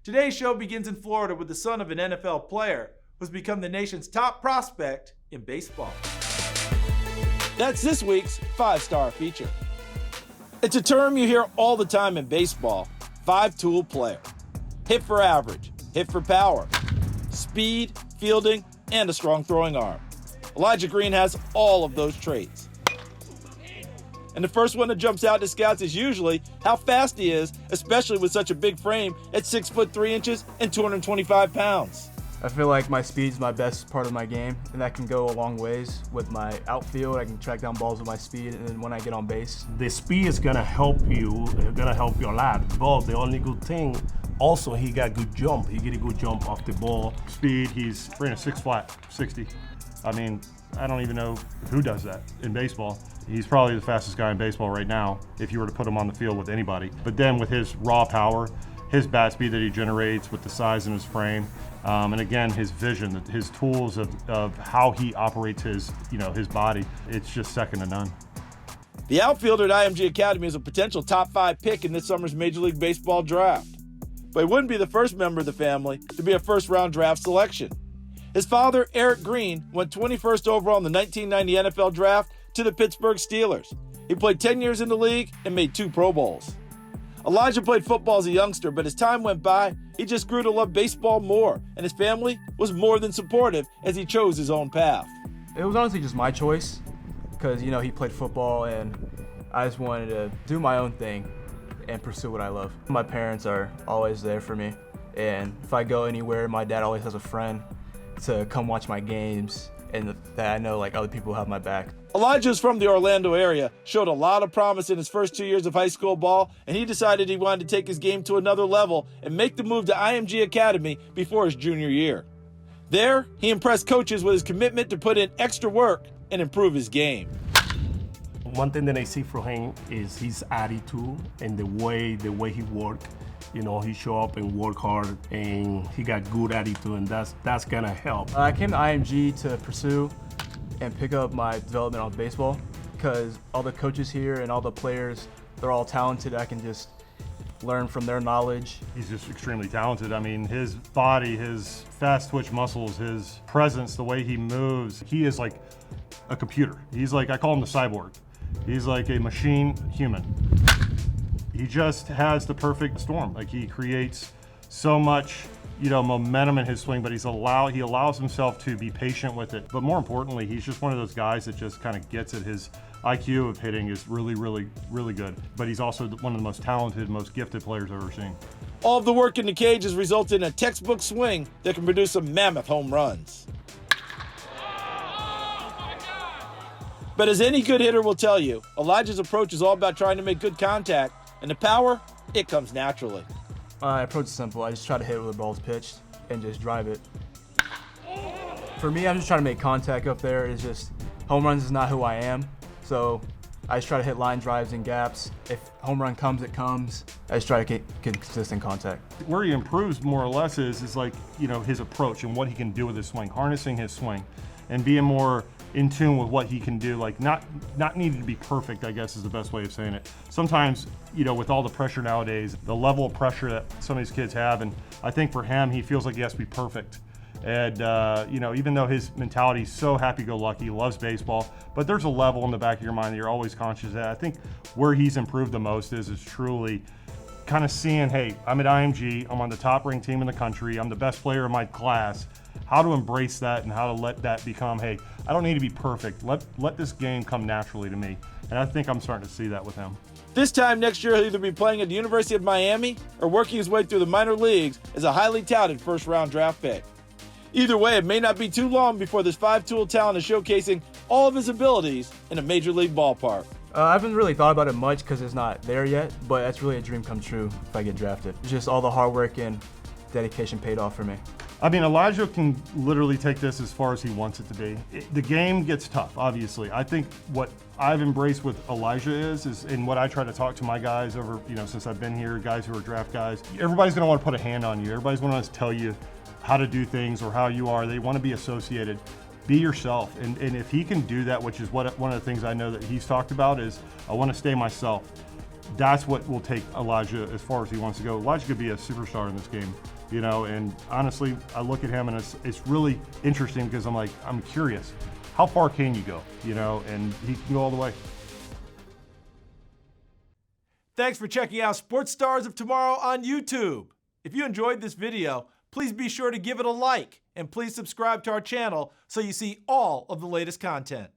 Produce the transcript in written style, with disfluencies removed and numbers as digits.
Today's show begins in Florida with the son of an NFL player who's become the nation's top prospect in baseball. That's this week's 5-star feature. It's a term you hear all the time in baseball, 5-tool player. Hit for average, hit for power, speed, fielding, and a strong throwing arm. Elijah Green has all of those traits. And the first one that jumps out to scouts is usually how fast he is, especially with such a big frame at 6 foot 3 inches and 225 pounds. I feel like my speed's my best part of my game, and that can go a long ways with my outfield. I can track down balls with my speed, and then when I get on base. The speed is gonna help you a lot, but the only good thing, also he got good jump. He get a good jump off the ball. Speed, he's ran a 6 flat, 60. I mean, I don't even know who does that in baseball. He's probably the fastest guy in baseball right now if you were to put him on the field with anybody. But then with his raw power, his bat speed that he generates with the size in his frame, and again, his vision, his tools of how he operates his body, it's just second to none. The outfielder at IMG Academy is a potential top 5 pick in this summer's Major League Baseball draft. But he wouldn't be the first member of the family to be a first-round draft selection. His father, Eric Green, went 21st overall in the 1990 NFL Draft to the Pittsburgh Steelers. He played 10 years in the league and made 2 Pro Bowls. Elijah played football as a youngster, but as time went by, he just grew to love baseball more, and his family was more than supportive as he chose his own path. It was honestly just my choice because, he played football, and I just wanted to do my own thing and pursue what I love. My parents are always there for me, and if I go anywhere, my dad always has a friend to come watch my games, and that I know other people have my back. Elijah's from the Orlando area, showed a lot of promise in his first 2 years of high school ball, and he decided he wanted to take his game to another level and make the move to IMG Academy before his junior year. There, he impressed coaches with his commitment to put in extra work and improve his game. One thing that I see from him is his attitude and the way he works. He show up and work hard, and he got good attitude, and that's gonna help. I came to IMG to pursue and pick up my development on baseball because all the coaches here and all the players, they're all talented. I can just learn from their knowledge. He's just extremely talented. I mean, his body, his fast twitch muscles, his presence, the way he moves, he is like a computer. He's like, I call him the cyborg. He's like a machine human. He just has the perfect storm. He creates so much, momentum in his swing, but he allows himself to be patient with it. But more importantly, he's just one of those guys that just kind of gets it. His IQ of hitting is really, really, really good. But he's also one of the most talented, most gifted players I've ever seen. All of the work in the cage has resulted in a textbook swing that can produce some mammoth home runs. But as any good hitter will tell you, Elijah's approach is all about trying to make good contact, and the power, it comes naturally. My approach is simple. I just try to hit it where the ball's pitched and just drive it. For me, I'm just trying to make contact up there. It's just home runs is not who I am, so I just try to hit line drives and gaps. If home run comes, it comes. I just try to get consistent contact. Where he improves more or less is his approach and what he can do with his swing, harnessing his swing, and being more in tune with what he can do, not needing to be perfect, I guess is the best way of saying it. Sometimes, with all the pressure nowadays, the level of pressure that some of these kids have, and I think for him, he feels like he has to be perfect. And, even though his mentality is so happy-go-lucky, he loves baseball, but there's a level in the back of your mind that you're always conscious of. I think where he's improved the most is truly kind of seeing, hey, I'm at IMG, I'm on the top-ranked team in the country, I'm the best player in my class. How to embrace that and how to let that become, hey, I don't need to be perfect. Let this game come naturally to me. And I think I'm starting to see that with him. This time next year, he'll either be playing at the University of Miami or working his way through the minor leagues as a highly touted first-round draft pick. Either way, it may not be too long before this 5-tool talent is showcasing all of his abilities in a major league ballpark. I haven't really thought about it much because it's not there yet, but that's really a dream come true if I get drafted. Just all the hard work and dedication paid off for me. I mean, Elijah can literally take this as far as he wants it to be. The game gets tough, obviously. I think what I've embraced with Elijah is and what I try to talk to my guys over, since I've been here, guys who are draft guys, everybody's gonna want to put a hand on you. Everybody's gonna want to tell you how to do things or how you are. They want to be associated. Be yourself. And if he can do that, which is one of the things I know that he's talked about is, I want to stay myself. That's what will take Elijah as far as he wants to go. Elijah could be a superstar in this game you know, and honestly, I look at him and it's really interesting because I'm curious. How far can you go, you know, and he can go all the way. Thanks for checking out Sports Stars of Tomorrow on YouTube. If you enjoyed this video, please be sure to give it a like and please subscribe to our channel so you see all of the latest content.